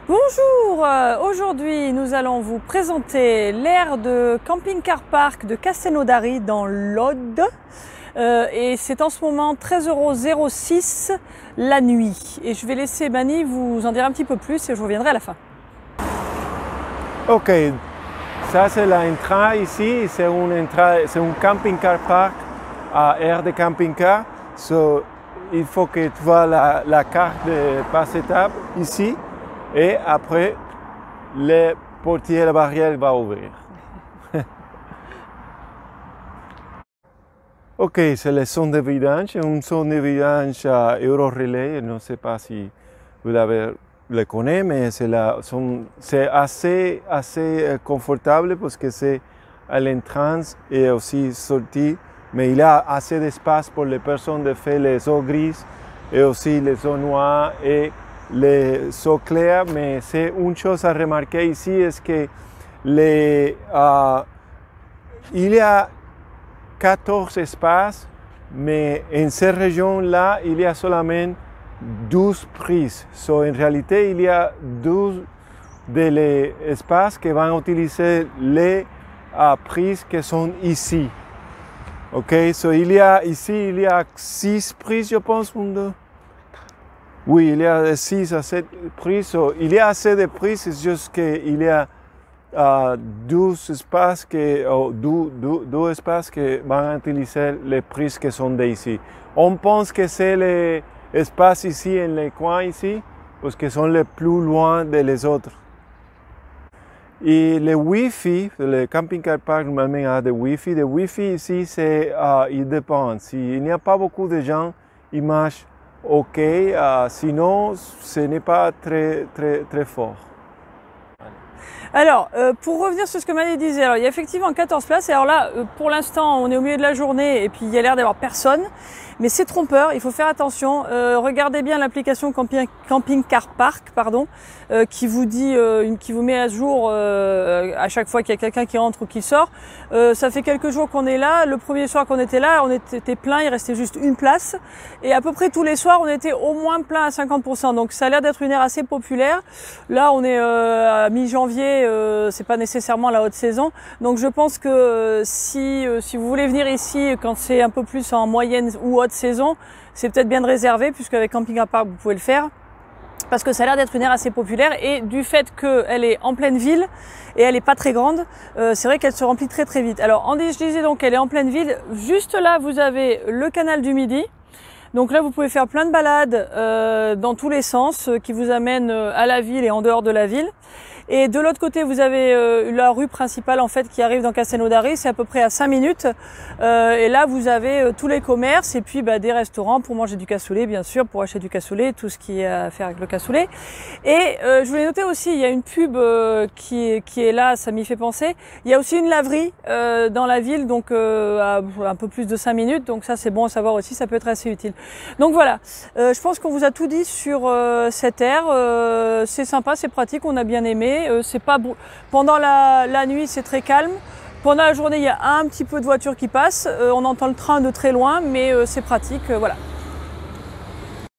Bonjour, aujourd'hui nous allons vous présenter l'aire de camping-car park de Castelnaudary dans l'Aude et c'est en ce moment 13,06 € la nuit et je vais laisser Mani vous en dire un petit peu plus et je reviendrai à la fin. Ok, ça c'est l'entrée ici, c'est un camping-car park à aire de camping-car. So, il faut que tu vois la carte de passe-étape ici. Et après, le portier, la barrière va ouvrir. Ok, c'est le son de vidange, un son de vidange à Eurorelay. Je ne sais pas si vous le connaissez, mais c'est assez confortable parce que c'est à l'entrance et aussi sortie. Mais il y a assez d'espace pour les personnes de faire les eaux grises et aussi les eaux noires et les eaux claires, mais c'est une chose à remarquer ici, est que il y a 14 espaces, mais en cette région-là, il y a seulement 12 prises. So, en réalité, il y a 12 des espaces qui vont utiliser les prises qui sont ici. Ok, so, ici, il y a 6 prises, je pense. Oui, il y a 6 à 7 prises. Il y a assez de prises, c'est juste qu'il y a 12 espaces deux espaces qui vont utiliser les prises qui sont d'ici. On pense que c'est les espaces ici, en les coins ici, parce qu'ils sont les plus loin des autres. Et le Wi-Fi, le camping-car park normalement a des Wi-Fi. Le Wi-Fi ici, il dépend. S'il n'y a pas beaucoup de gens, il marche. Ok, sinon ce n'est pas très fort. Alors, pour revenir sur ce que Mani disait, alors, il y a effectivement 14 places. Et alors là, pour l'instant, on est au milieu de la journée et puis il y a l'air d'avoir personne. Mais c'est trompeur, il faut faire attention. Regardez bien l'application camping-car park, qui vous dit, qui vous met à jour à chaque fois qu'il y a quelqu'un qui rentre ou qui sort. Ça fait quelques jours qu'on est là. Le premier soir qu'on était là, on était plein, il restait juste une place. Et à peu près tous les soirs, on était au moins plein à 50%. Donc ça a l'air d'être une aire assez populaire. Là, on est à mi-janvier, c'est pas nécessairement la haute saison. Donc je pense que si vous voulez venir ici quand c'est un peu plus en moyenne ou haute saison, c'est peut-être bien de réserver, puisque avec camping-car park vous pouvez le faire, parce que ça a l'air d'être une aire assez populaire et du fait qu'elle est en pleine ville et elle n'est pas très grande, c'est vrai qu'elle se remplit très vite. Alors je disais donc qu'elle est en pleine ville, juste là vous avez le canal du Midi. Donc là, vous pouvez faire plein de balades dans tous les sens qui vous amènent à la ville et en dehors de la ville. Et de l'autre côté, vous avez la rue principale en fait qui arrive dans Castelnaudary, c'est à peu près à 5 minutes. Et là, vous avez tous les commerces et puis des restaurants pour manger du cassoulet, bien sûr, pour acheter du cassoulet, tout ce qui est à faire avec le cassoulet. Et je voulais noter aussi, il y a une pub qui est là, ça m'y fait penser. Il y a aussi une laverie dans la ville, donc à un peu plus de 5 minutes. Donc ça, c'est bon à savoir aussi, ça peut être assez utile. Donc voilà, je pense qu'on vous a tout dit sur cette aire. C'est sympa, c'est pratique, on a bien aimé. C'est pas pendant la nuit, c'est très calme. Pendant la journée, il y a un petit peu de voitures qui passent. On entend le train de très loin, mais c'est pratique. Voilà.